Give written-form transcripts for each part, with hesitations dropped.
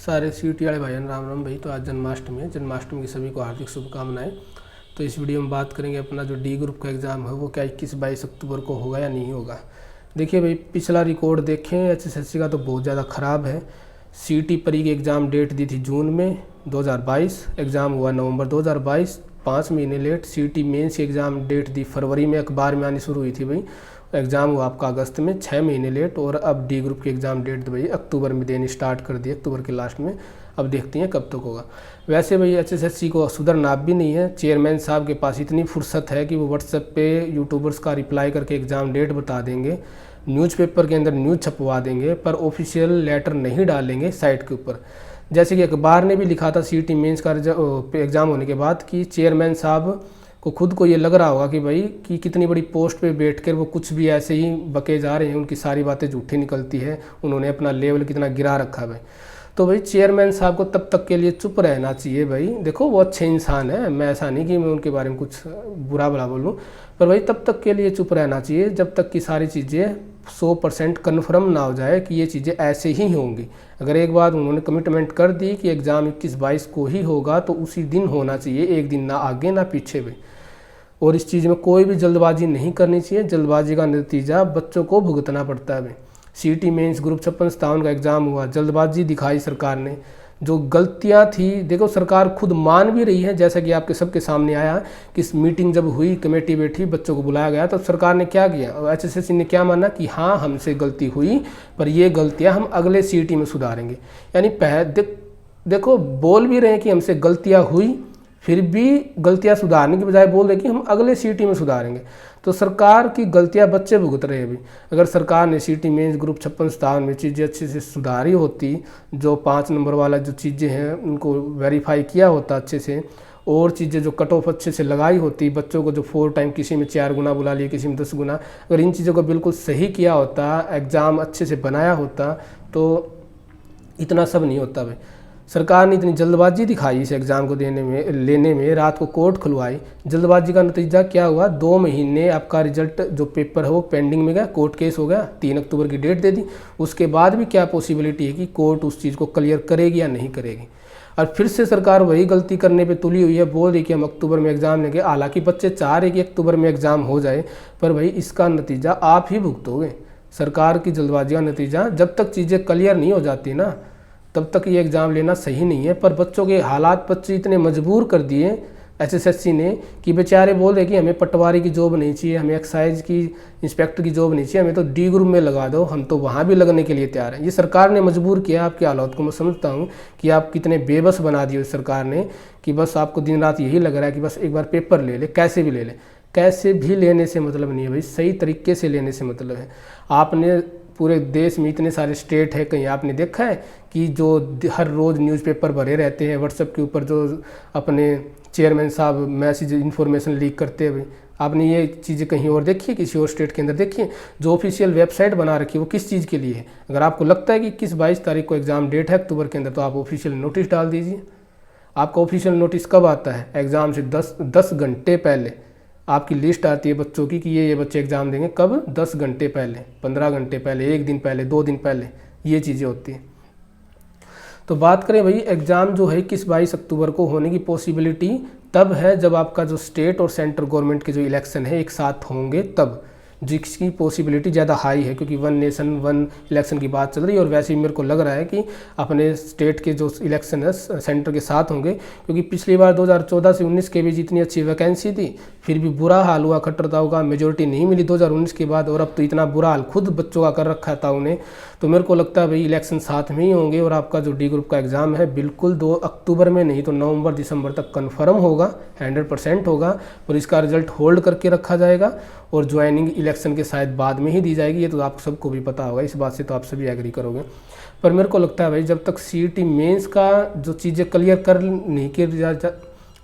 सारे सीटी वाले भाईजान राम राम भाई। तो आज जन्माष्टमी है, जन्माष्टमी की सभी को हार्दिक शुभकामनाएं। तो इस वीडियो में बात करेंगे अपना जो डी ग्रुप का एग्ज़ाम है वो क्या 21-22 अक्टूबर को होगा या नहीं होगा। देखिए भाई, पिछला रिकॉर्ड देखें एचएसएससी का तो बहुत ज़्यादा ख़राब है। सीटी परी की एग्ज़ाम डेट दी थी जून में 2022, एग्ज़ाम हुआ नवंबर 2022, 5 महीने लेट। सीटी मेंस की एग्ज़ाम डेट दी फरवरी में, अखबार में आनी शुरू हुई थी भाई। एग्ज़ाम हुआ आपका अगस्त में, 6 महीने लेट। और अब डी ग्रुप की एग्ज़ाम डेट भाई अक्टूबर में देनी स्टार्ट कर दी, अक्टूबर के लास्ट में। अब देखते हैं कब तक होगा। वैसे भाई एचएसएससी को सुधरना भी नहीं है। चेयरमैन साहब के पास इतनी फुर्सत है कि वो व्हाट्सएप पे यूट्यूबर्स का रिप्लाई करके एग्ज़ाम डेट बता देंगे, न्यूज़पेपर के अंदर न्यूज़ छपवा देंगे, पर ऑफिशियल लेटर नहीं डालेंगे साइट के ऊपर। जैसे कि अखबार ने भी लिखा था सीटी मेंस का एग्ज़ाम होने के बाद कि चेयरमैन साहब को खुद को ये लग रहा होगा कि भाई कि कितनी बड़ी पोस्ट पे बैठकर वो कुछ भी ऐसे ही बके जा रहे हैं, उनकी सारी बातें झूठी निकलती है, उन्होंने अपना लेवल कितना गिरा रखा है भाई। तो भाई चेयरमैन साहब को तब तक के लिए चुप रहना चाहिए भाई। देखो वो अच्छे इंसान है, मैं ऐसा नहीं कि मैं उनके बारे में कुछ बुरा भला बोलूँ, पर भाई तब तक के लिए चुप रहना चाहिए जब तक कि सारी चीज़ें 100% कन्फर्म ना हो जाए कि ये चीज़ें ऐसे ही होंगी। अगर एक बार उन्होंने कमिटमेंट कर दी कि एग्ज़ाम 21-22 को ही होगा तो उसी दिन होना चाहिए, एक दिन ना आगे ना पीछे भाई। और इस चीज़ में कोई भी जल्दबाजी नहीं करनी चाहिए, जल्दबाजी का नतीजा बच्चों को भुगतना पड़ता है भाई। सीटी मेंस ग्रुप 56-57 का एग्ज़ाम हुआ, जल्दबाजी दिखाई सरकार ने, जो गलतियां थी देखो सरकार खुद मान भी रही है। जैसा कि आपके सबके सामने आया कि इस मीटिंग जब हुई, कमेटी बैठी, बच्चों को बुलाया गया, तो सरकार ने क्या किया, एचएसएससी ने क्या माना कि हाँ हमसे गलती हुई, पर ये गलतियाँ हम अगले सीटी में सुधारेंगे। यानी देखो बोल भी रहे हैं कि हमसे गलतियाँ हुई, फिर भी गलतियां सुधारने की बजाय बोल रहे कि हम अगले सीटी में सुधारेंगे। तो सरकार की गलतियां बच्चे भुगत रहे हैं अभी। अगर सरकार ने सीटी मेंस ग्रुप 56-57 में चीज़ें अच्छे से सुधारी होती, जो 5 नंबर वाला जो चीज़ें हैं उनको वेरीफाई किया होता अच्छे से, और चीज़ें जो कट ऑफ अच्छे से लगाई होती, बच्चों को जो 4 टाइम किसी में 4 गुना बुला लिया, किसी में 10 गुना, अगर इन चीज़ों को बिल्कुल सही किया होता, एग्ज़ाम अच्छे से बनाया होता तो इतना सब नहीं होता भाई। सरकार ने इतनी जल्दबाजी दिखाई इस एग्ज़ाम को लेने में, रात को कोर्ट खुलवाई। जल्दबाजी का नतीजा क्या हुआ, 2 महीने आपका रिजल्ट जो पेपर है वो पेंडिंग में गया, कोर्ट केस हो गया, 3 अक्टूबर की डेट दे दी। उसके बाद भी क्या पॉसिबिलिटी है कि कोर्ट उस चीज़ को क्लियर करेगी या नहीं करेगी। और फिर से सरकार वही गलती करने पे तुली हुई है, बोल रही कि हम अक्टूबर में एग्ज़ाम लेंगे। हालांकि बच्चे चाह रहे कि अक्टूबर में एग्ज़ाम हो जाए, पर भाई इसका नतीजा आप ही भुगतोगे। सरकार की जल्दबाजी का नतीजा, जब तक चीज़ें क्लियर नहीं हो जाती ना तब तक ये एग्ज़ाम लेना सही नहीं है। पर बच्चों के हालात, बच्चे इतने मजबूर कर दिए एचएसएससी ने कि बेचारे बोल रहे कि हमें पटवारी की जॉब नहीं चाहिए, हमें एक्साइज की इंस्पेक्टर की जॉब नहीं चाहिए, हमें तो डी ग्रुप में लगा दो, हम तो वहाँ भी लगने के लिए तैयार हैं। ये सरकार ने मजबूर किया। आपके हालात को मैं समझता हूँ कि आप कितने बेबस बना दिए सरकार ने, कि बस आपको दिन रात यही लग रहा है कि बस एक बार पेपर ले ले, कैसे भी ले ले। कैसे भी लेने से मतलब नहीं है भाई, सही तरीके से लेने से मतलब है। आपने पूरे देश में इतने सारे स्टेट है, कहीं आपने देखा है कि जो हर रोज़ न्यूज़पेपर भरे रहते हैं व्हाट्सएप के ऊपर, जो अपने चेयरमैन साहब मैसेज इन्फॉर्मेशन लीक करते हुए, आपने ये चीज़ें कहीं और देखी है, किसी और स्टेट के अंदर देखिए। जो ऑफिशियल वेबसाइट बना रखी है वो किस चीज़ के लिए है। अगर आपको लगता है कि 21-22 तारीख को एग्ज़ाम डेट है अक्टूबर के अंदर, तो आप ऑफिशियल नोटिस डाल दीजिए। आपका ऑफिशियल नोटिस कब आता है, एग्ज़ाम से 10 घंटे पहले आपकी लिस्ट आती है बच्चों की कि ये बच्चे एग्ज़ाम देंगे कब, 10 घंटे पहले, 15 घंटे पहले, 1 दिन पहले, 2 दिन पहले, ये चीज़ें होती हैं। तो बात करें भाई, एग्ज़ाम जो है 21-22 अक्टूबर को होने की पॉसिबिलिटी तब है जब आपका जो स्टेट और सेंट्रल गवर्नमेंट के जो इलेक्शन है एक साथ होंगे, तब जिसकी पॉसिबिलिटी ज़्यादा हाई है, क्योंकि 1 नेशन 1 इलेक्शन की बात चल रही है। और वैसे ही मेरे को लग रहा है कि अपने स्टेट के जो इलेक्शन है सेंटर के साथ होंगे, क्योंकि पिछली बार 2014 से 19 के बीच इतनी अच्छी वैकेंसी थी, फिर भी बुरा हाल हुआ, खट्टरताऊ का मेजोरिटी नहीं मिली 2019 के बाद। और अब तो इतना बुरा हाल खुद बच्चों का कर रखा था उन्हें। तो मेरे को लगता है भाई इलेक्शन साथ में ही होंगे, और आपका जो डी ग्रुप का एग्ज़ाम है बिल्कुल 2 अक्टूबर में नहीं तो नवंबर-दिसंबर तक कन्फर्म होगा, 100% होगा। और इसका रिजल्ट होल्ड करके रखा जाएगा, और ज्वाइनिंग इलेक्शन के शायद बाद में ही दी जाएगी। ये तो आप सबको भी पता होगा, इस बात से तो आप सभी एग्री करोगे। पर मेरे को लगता है भाई जब तक सीईटी मेंस का जो चीज़ें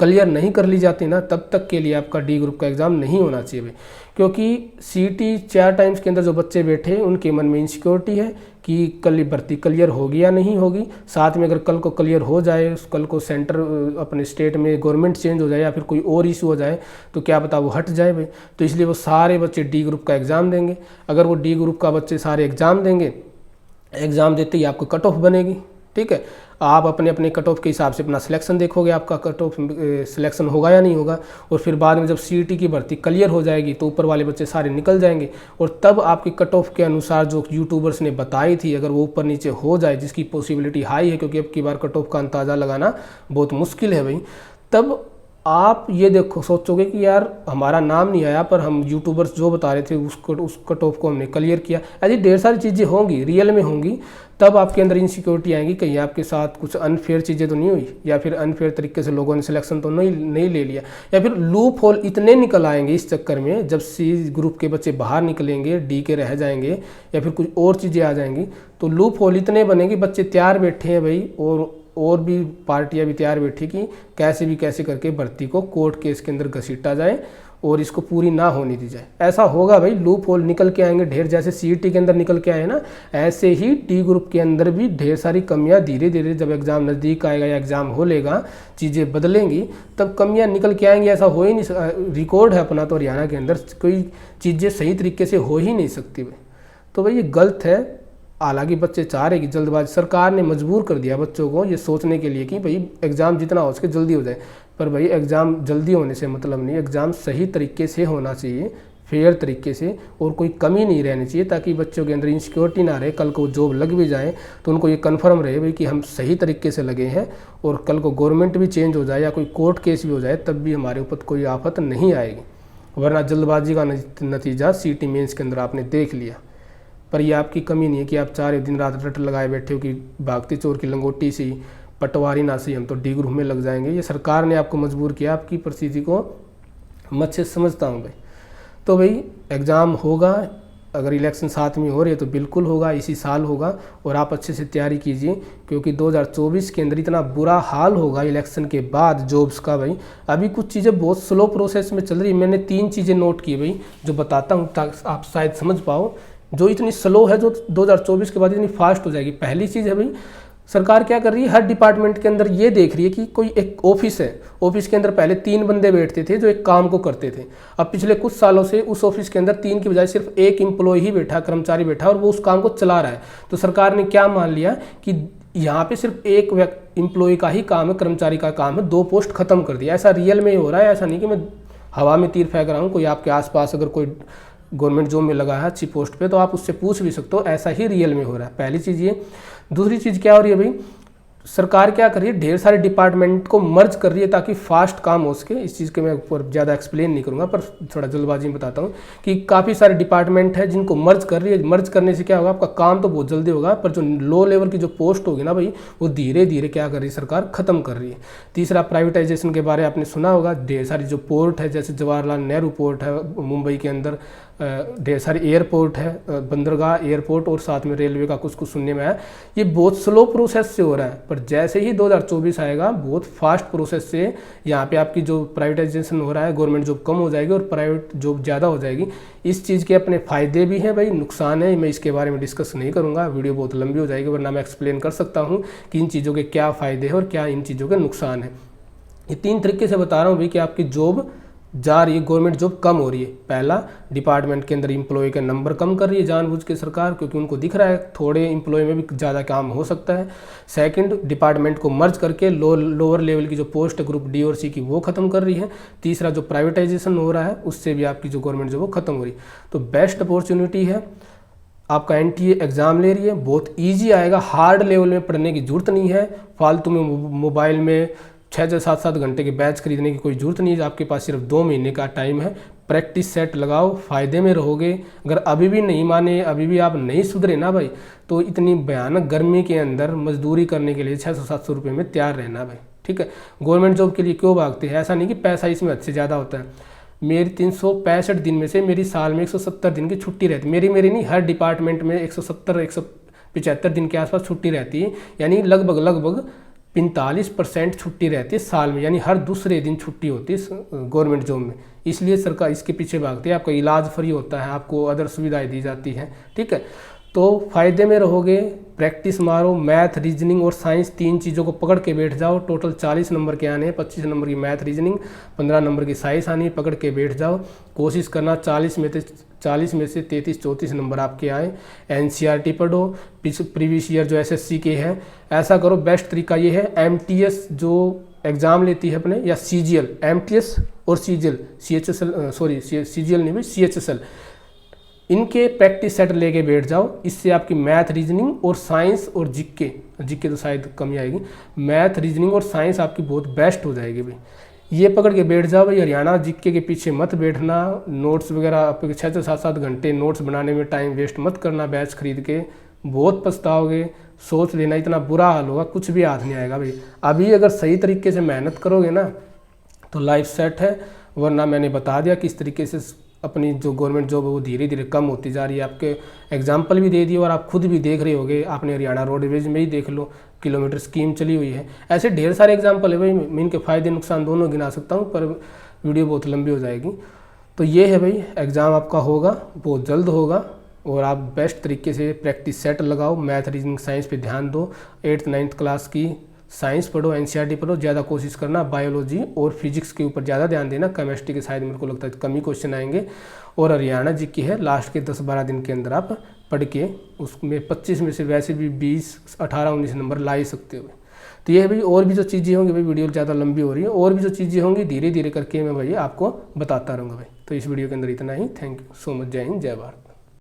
क्लियर नहीं कर ली जाती ना, तब तक के लिए आपका डी ग्रुप का एग्ज़ाम नहीं होना चाहिए भाई। क्योंकि सीईटी 4 टाइम्स के अंदर जो बच्चे बैठे उनके मन में इनसिक्योरिटी है कि कल भर्ती क्लियर होगी या नहीं होगी। साथ में अगर कल को क्लियर हो जाए, कल को सेंटर अपने स्टेट में गवर्नमेंट चेंज हो जाए या फिर कोई और इशू हो जाए, तो क्या पता वो हट जाए भाई। तो इसलिए वो सारे बच्चे डी ग्रुप का एग्ज़ाम देंगे। अगर वो डी ग्रुप का बच्चे सारे एग्ज़ाम देंगे, एग्ज़ाम देते ही आपको कट ऑफ बनेगी, ठीक है। आप अपने अपने कट ऑफ के हिसाब से अपना सिलेक्शन देखोगे, आपका कट ऑफ सिलेक्शन होगा या नहीं होगा, और फिर बाद में जब सीईटी की भर्ती क्लियर हो जाएगी तो ऊपर वाले बच्चे सारे निकल जाएंगे, और तब आपकी कट ऑफ के अनुसार जो यूट्यूबर्स ने बताई थी अगर वो ऊपर नीचे हो जाए, जिसकी पॉसिबिलिटी हाई है क्योंकि अब की बार कट ऑफ का अंदाज़ा लगाना बहुत मुश्किल है भाई, तब आप ये देखो सोचोगे कि यार हमारा नाम नहीं आया पर हम यूट्यूबर्स जो बता रहे थे उस कट ऑफ को हमने क्लियर किया। ऐसी ढेर सारी चीज़ें होंगी, रियल में होंगी, तब आपके अंदर इनसिक्योरिटी आएंगी, कहीं आपके साथ कुछ अनफेयर चीज़ें तो नहीं हुई, या फिर अनफेयर तरीके से लोगों ने सिलेक्शन तो नहीं ले लिया, या फिर लूप होल इतने निकल आएंगे इस चक्कर में, जब सी ग्रुप के बच्चे बाहर निकलेंगे, डी के रह जाएंगे, या फिर कुछ और चीज़ें आ जाएंगी, तो लूप होल इतने बनेंगे, बच्चे तैयार बैठे हैं भाई, और भी पार्टियां भी तैयार बैठी कि कैसे करके भर्ती को कोर्ट केस के अंदर घसीटा जाए और इसको पूरी ना होने दी जाए। ऐसा होगा भाई, लूप होल निकल के आएंगे ढेर, जैसे सीईटी के अंदर निकल के आए ना, ऐसे ही डी ग्रुप के अंदर भी ढेर सारी कमियां धीरे धीरे जब एग्ज़ाम नज़दीक आएगा या एग्ज़ाम हो लेगा, चीज़ें बदलेंगी, तब कमियां निकल के आएंगी। ऐसा हो ही नहीं, रिकॉर्ड है अपना तो हरियाणा के अंदर, कोई चीज़ें सही तरीके से हो ही नहीं सकती भाई। तो भाई ये गलत है। हालांकि बच्चे चाह रहे कि जल्दबाजी, सरकार ने मजबूर कर दिया बच्चों को ये सोचने के लिए कि भाई एग्ज़ाम जितना हो सके जल्दी हो जाए, पर भाई एग्ज़ाम जल्दी होने से मतलब नहीं, एग्ज़ाम सही तरीके से होना चाहिए, फेयर तरीके से, और कोई कमी नहीं रहनी चाहिए, ताकि बच्चों के अंदर इनसिक्योरिटी ना रहे, कल को जॉब लग भी जाए तो उनको ये कन्फर्म रहे भाई कि हम सही तरीके से लगे हैं, और कल को गवर्नमेंट भी चेंज हो जाए या कोई कोर्ट केस भी हो जाए तब भी हमारे ऊपर कोई आफत नहीं आएगी। वरना जल्दबाजी का नतीजा सीईटी मेंस के अंदर आपने देख लिया। पर ये आपकी कमी नहीं है कि आप चाह रहे दिन रात रट लगाए बैठे हो कि भागती चोर की लंगोटी सी, पटवारी ना सी, हम तो डी ग्रुप में लग जाएंगे। ये सरकार ने आपको मजबूर किया, आपकी परिस्थिति को मैं अच्छे से समझता हूँ भाई। तो भाई एग्ज़ाम होगा, अगर इलेक्शन साथ में हो रहे तो बिल्कुल होगा, इसी साल होगा, और आप अच्छे से तैयारी कीजिए, क्योंकि 2024 के अंदर इतना बुरा हाल होगा इलेक्शन के बाद जॉब्स का भाई। अभी कुछ चीज़ें बहुत स्लो प्रोसेस में चल रही है। मैंने 3 चीज़ें नोट की भाई जो बताता हूँ ताकि आप शायद समझ पाओ, जो इतनी स्लो है, जो 2024 के बाद इतनी फास्ट हो जाएगी। पहली चीज़ है भाई, सरकार क्या कर रही है, हर डिपार्टमेंट के अंदर ये देख रही है कि कोई एक ऑफिस है, ऑफिस के अंदर पहले 3 बंदे बैठते थे जो एक काम को करते थे, अब पिछले कुछ सालों से उस ऑफिस के अंदर 3 की बजाय सिर्फ 1 एम्प्लॉय ही बैठा, कर्मचारी बैठा, और वो उस काम को चला रहा है। तो सरकार ने क्या मान लिया कि यहाँ पे सिर्फ 1 एम्प्लॉय का ही काम है, कर्मचारी का काम है, 2 पोस्ट खत्म कर दिया। ऐसा रियल में हो रहा है, ऐसा नहीं कि मैं हवा में तीर फेंक रहा हूँ। कोई आपके आसपास अगर कोई गवर्नमेंट जॉब में लगा है अच्छी पोस्ट पे तो आप उससे पूछ भी सकते हो, ऐसा ही रियल में हो रहा है। पहली चीज़ ये। दूसरी चीज़ क्या हो रही है भाई, सरकार क्या कर रही है, ढेर सारे डिपार्टमेंट को मर्ज कर रही है ताकि फास्ट काम हो सके। इस चीज़ के मैं ऊपर ज़्यादा एक्सप्लेन नहीं करूँगा, पर थोड़ा जल्दबाजी में बताता हूँ कि काफ़ी सारे डिपार्टमेंट है जिनको मर्ज कर रही है। मर्ज करने से क्या होगा, आपका काम तो बहुत जल्दी होगा, पर जो लो लेवल की जो पोस्ट होगी ना भाई, वो धीरे धीरे क्या कर रही है, सरकार ख़त्म कर रही है। तीसरा, प्राइवेटाइजेशन के बारे में आपने सुना होगा, ढेर सारी जो पोर्ट है, जैसे जवाहरलाल नेहरू पोर्ट है मुंबई के अंदर, ढेर सारे एयरपोर्ट है, बंदरगाह एयरपोर्ट, और साथ में रेलवे का कुछ सुनने में आया। ये बहुत स्लो प्रोसेस से हो रहा है, पर जैसे ही 2024 आएगा बहुत फास्ट प्रोसेस से यहाँ पे आपकी जो प्राइवेटाइजेशन हो रहा है, गवर्नमेंट जॉब कम हो जाएगी और प्राइवेट जॉब ज़्यादा हो जाएगी। इस चीज़ के अपने फ़ायदे भी हैं भाई, नुकसान है, मैं इसके बारे में डिस्कस नहीं करूँगा, वीडियो बहुत लंबी हो जाएगी, वरना मैं एक्सप्लेन कर सकता हूँ कि इन चीज़ों के क्या फ़ायदे हैं और क्या इन चीज़ों के नुकसान है। ये 3 तरीके से बता रहा हूँ भाई कि आपकी जॉब जा रही है, गवर्नमेंट जॉब कम हो रही है। पहला, डिपार्टमेंट के अंदर एम्प्लॉय का नंबर कम कर रही है जानबूझ के सरकार, क्योंकि उनको दिख रहा है थोड़े एम्प्लॉय में भी ज़्यादा काम हो सकता है। सेकंड, डिपार्टमेंट को मर्ज करके लोअर लेवल की जो पोस्ट ग्रुप डी और सी की वो खत्म कर रही है। तीसरा, जो प्राइवेटाइजेशन हो रहा है उससे भी आपकी जो गवर्नमेंट जॉब वो खत्म हो रही है। तो बेस्ट अपॉर्चुनिटी है, आपका एनटीए एग्ज़ाम ले रही है, बहुत ईजी आएगा, हार्ड लेवल में पढ़ने की जरूरत नहीं है, फालतू में मोबाइल में 6 से 7 घंटे के बैच खरीदने की कोई ज़रूरत नहीं है। आपके पास सिर्फ 2 महीने का टाइम है, प्रैक्टिस सेट लगाओ, फ़ायदे में रहोगे। अगर अभी भी नहीं माने, अभी भी आप नहीं सुधरे ना भाई, तो इतनी भयानक गर्मी के अंदर मजदूरी करने के लिए 600-700 रुपये में तैयार रहना भाई, ठीक है। गवर्नमेंट जॉब के लिए क्यों भागते हैं, ऐसा नहीं कि पैसा इसमें हद से ज़्यादा होता है। मेरी 365 दिन में से मेरी साल में 170 दिन की छुट्टी रहती है, मेरी नहीं, हर डिपार्टमेंट में 170-175 दिन के आसपास छुट्टी रहती है, यानी लगभग 45% छुट्टी रहती है साल में, यानी हर दूसरे दिन छुट्टी होती है गवर्नमेंट जॉब में। इसलिए सरकार इसके पीछे भागती है, आपका इलाज फ्री होता है, आपको अदर सुविधाएं दी जाती हैं, ठीक है। तो फ़ायदे में रहोगे, प्रैक्टिस मारो, मैथ रीजनिंग और साइंस 3 चीज़ों को पकड़ के बैठ जाओ। टोटल 40 नंबर के आने हैं, 25 नंबर की मैथ रीजनिंग, 15 नंबर की साइंस आनी है। पकड़ के बैठ जाओ, कोशिश करना 40 में से 33-34 नंबर आपके आए। एनसीईआरटी पढ़ो, प्रीवियस ईयर जो एसएससी के हैं, ऐसा करो। बेस्ट तरीका ये है, एमटीएस जो एग्ज़ाम लेती है अपने, या सीजीएल, एमटीएस और सीजीएल, सीजीएल नहीं भाई, सीएचएसएल, इनके प्रैक्टिस सेट लेके बैठ जाओ। इससे आपकी मैथ रीजनिंग और साइंस और जीके तो शायद कमी आएगी, मैथ रीजनिंग और साइंस आपकी बहुत बेस्ट हो जाएगी भाई। ये पकड़ के बैठ जाओ भाई। हरियाणा जीके के पीछे मत बैठना, नोट्स वगैरह आपके 6 से 7 घंटे नोट्स बनाने में टाइम वेस्ट मत करना बैच खरीद के, बहुत पछताओगे। सोच लेना, इतना बुरा हाल होगा, कुछ भी हाथ नहीं आएगा भाई। अभी अगर सही तरीके से मेहनत करोगे ना तो लाइफ सेट है, वरना मैंने बता दिया किस तरीके से अपनी जो गवर्नमेंट जॉब है वो धीरे धीरे कम होती जा रही है। आपके एग्जाम्पल भी दे दिए और आप खुद भी देख रहे होगे, आपने हरियाणा रोडवेज में ही देख लो, किलोमीटर स्कीम चली हुई है। ऐसे ढेर सारे एग्जाम्पल है भाई, मैं इनके फ़ायदे नुकसान दोनों गिना सकता हूँ, पर वीडियो बहुत लंबी हो जाएगी। तो ये है भाई, एग्ज़ाम आपका होगा, बहुत जल्द होगा, और आप बेस्ट तरीके से प्रैक्टिस सेट लगाओ, मैथ रीजनिंग साइंस पे ध्यान दो। 8th 9th क्लास की साइंस पढ़ो, एनसीईआरटी पढ़ो, ज़्यादा कोशिश करना, बायोलॉजी और फिजिक्स के ऊपर ज़्यादा ध्यान देना। केमिस्ट्री के शायद मेरे को लगता है कम ही क्वेश्चन आएंगे। और हरियाणा जी की है, लास्ट के 10-12 दिन के अंदर आप पढ़ के उसमें 25 में से वैसे भी 20, 18, 19 नंबर ला ही सकते हो। तो ये है भाई, और भी जो चीज़ें होंगी भाई, वीडियो ज़्यादा लंबी हो रही है, और भी जो चीज़ें होंगी धीरे धीरे करके मैं भाई आपको बताता रहूँगा भाई। तो इस वीडियो के अंदर इतना ही। Thank you so much. जय हिंद, जय भारत।